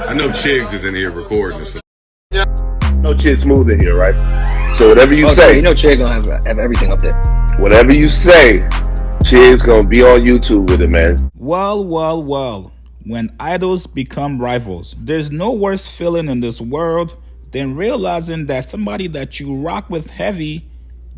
I know Chiggs is in here recording this. No Chid Smooth in here, right? So whatever you say, so you know Chid gonna have everything up there. Whatever you say, Chid's gonna be on YouTube with it, man. Well. When idols become rivals, there's no worse feeling in this world than realizing that somebody that you rock with heavy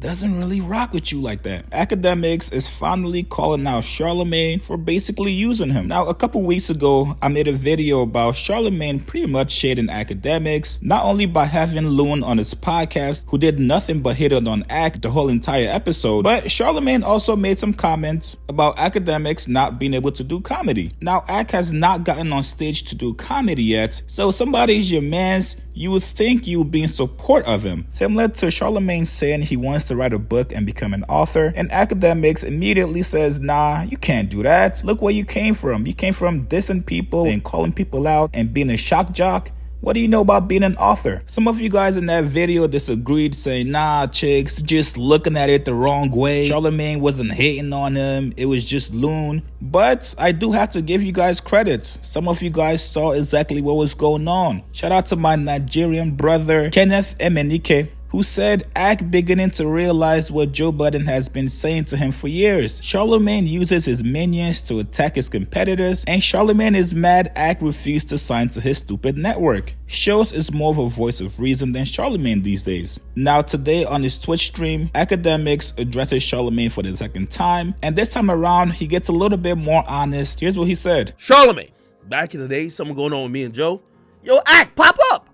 doesn't really rock with you like that. Akademiks is finally calling out Charlamagne for basically using him. Now, a couple weeks ago, I made a video about Charlamagne pretty much shading Akademiks, not only by having Loon on his podcast, who did nothing but hit it on Ak the whole entire episode, but Charlamagne also made some comments about Akademiks not being able to do comedy. Now, Ak has not gotten on stage to do comedy yet, so somebody's your mans, you would think you would be in support of him. Similar to Charlamagne saying he wants to write a book and become an author, and Akademiks immediately says, nah, you can't do that. Look where you came from. You came from dissing people and calling people out and being a shock jock. What do you know about being an author? Some of you guys in that video disagreed, saying, nah, chicks, just looking at it the wrong way. Charlamagne wasn't hating on him. It was just Loon. But I do have to give you guys credit. Some of you guys saw exactly what was going on. Shout out to my Nigerian brother, Kenneth Emenike, who said Ak beginning to realize what Joe Budden has been saying to him for years. Charlamagne uses his minions to attack his competitors, and Charlamagne is mad Ak refused to sign to his stupid network. Shows is more of a voice of reason than Charlamagne these days. Now today on his Twitch stream, Akademiks addresses Charlamagne for the second time, and this time around he gets a little bit more honest. Here's what he said. Charlamagne, back in the day, something going on with me and Joe. Yo, Ak, pop up.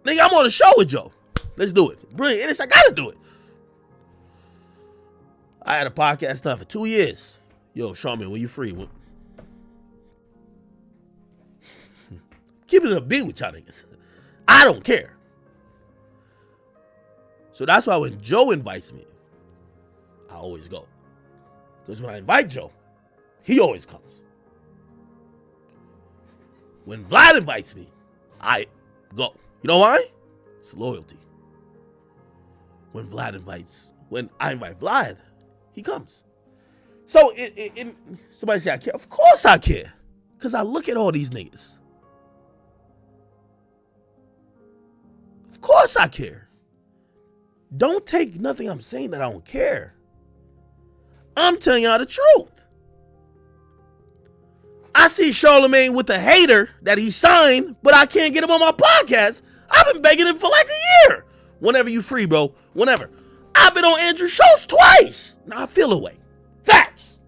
Nigga, I'm on the show with Joe. Let's do it. Brilliant. I gotta do it. I had a podcast done for 2 years. Yo, Charlamagne, when you free? Keep it a beat with y'all niggas. I don't care. So that's why when Joe invites me, I always go. Because when I invite Joe, he always comes. When Vlad invites me, I go. You know why? It's loyalty. When I invite Vlad, he comes. So somebody say I care. Of course I care. Because I look at all these niggas. Of course I care. Don't take nothing I'm saying that I don't care. I'm telling y'all the truth. I see Charlamagne with the hater that he signed, but I can't get him on my podcast. I've been begging him for like a year. Whenever you free, bro. Whenever. I've been on Andrew Schultz twice. Now I feel away. Facts.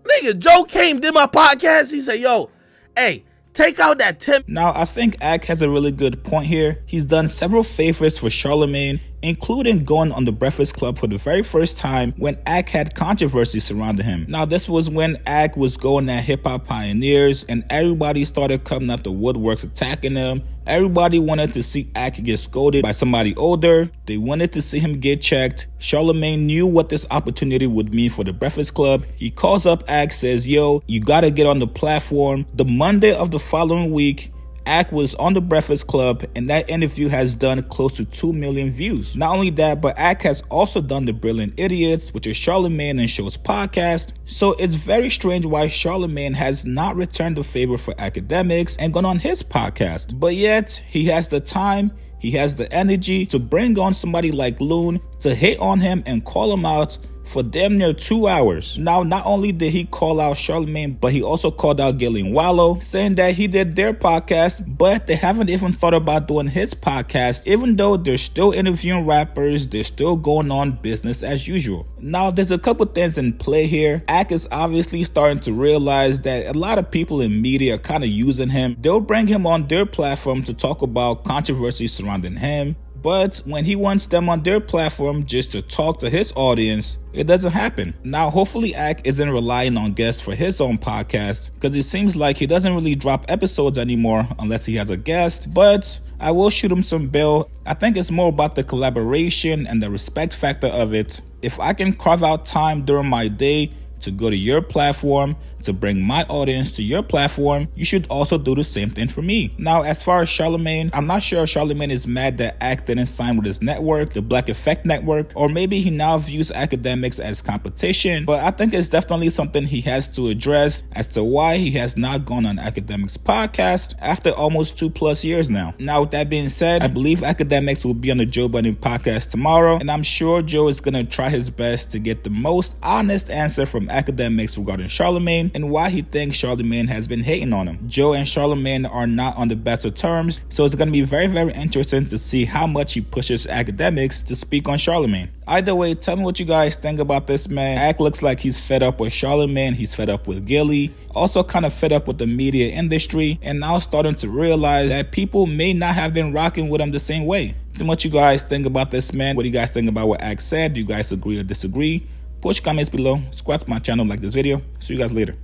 Nigga, Joe came, did my podcast. He said, yo, hey, take out that tip. Now, I think Ak has a really good point here. He's done several favors for Charlamagne, including going on the Breakfast Club for the very first time when Ak had controversy surrounding him. Now, this was when Ak was going at hip-hop pioneers and everybody started coming out the woodworks attacking him. Everybody wanted to see Ak get scolded by somebody older. They wanted to see him get checked. Charlamagne knew what this opportunity would mean for the Breakfast Club. He calls up Ak, says, yo, you gotta get on the platform. The Monday of the following week, Ak was on the Breakfast Club, and that interview has done close to 2 million views. Not only that, but Ak has also done The Brilliant Idiots, which is Charlamagne and Show's podcast. So it's very strange why Charlamagne has not returned the favor for Akademiks and gone on his podcast. But yet, he has the time, he has the energy to bring on somebody like Loon to hate on him and call him out for damn near 2 hours. Now, not only did he call out Charlamagne, but he also called out Gillian Wallow, saying that he did their podcast, but they haven't even thought about doing his podcast, even though they're still interviewing rappers, they're still going on business as usual. Now, there's a couple things in play here. Ak is obviously starting to realize that a lot of people in media are kind of using him. They'll bring him on their platform to talk about controversy surrounding him. But when he wants them on their platform just to talk to his audience, it doesn't happen. Now, hopefully Ak isn't relying on guests for his own podcast, because it seems like he doesn't really drop episodes anymore unless he has a guest. But I will shoot him some bail. I think it's more about the collaboration and the respect factor of it. If I can carve out time during my day to go to your platform, to bring my audience to your platform, you should also do the same thing for me. Now, as far as Charlamagne, I'm not sure if Charlamagne is mad that Ak didn't sign with his network, the Black Effect Network, or maybe he now views Akademiks as competition, but I think it's definitely something he has to address as to why he has not gone on Akademiks podcast after almost 2+ years now. Now, with that being said, I believe Akademiks will be on the Joe Budden podcast tomorrow, and I'm sure Joe is going to try his best to get the most honest answer from Akademiks regarding Charlamagne and why he thinks Charlamagne has been hating on him. Joe and Charlamagne are not on the best of terms, so it's going to be very, very interesting to see how much he pushes Akademiks to speak on Charlamagne. Either way, tell me what you guys think about this, man. Ak looks like he's fed up with Charlamagne, he's fed up with Gilly, also kind of fed up with the media industry, and now starting to realize that people may not have been rocking with him the same way. Tell me what you guys think about this, man. What do you guys think about what Ak said? Do you guys agree or disagree? Push comments below, subscribe to my channel, like this video. See you guys later.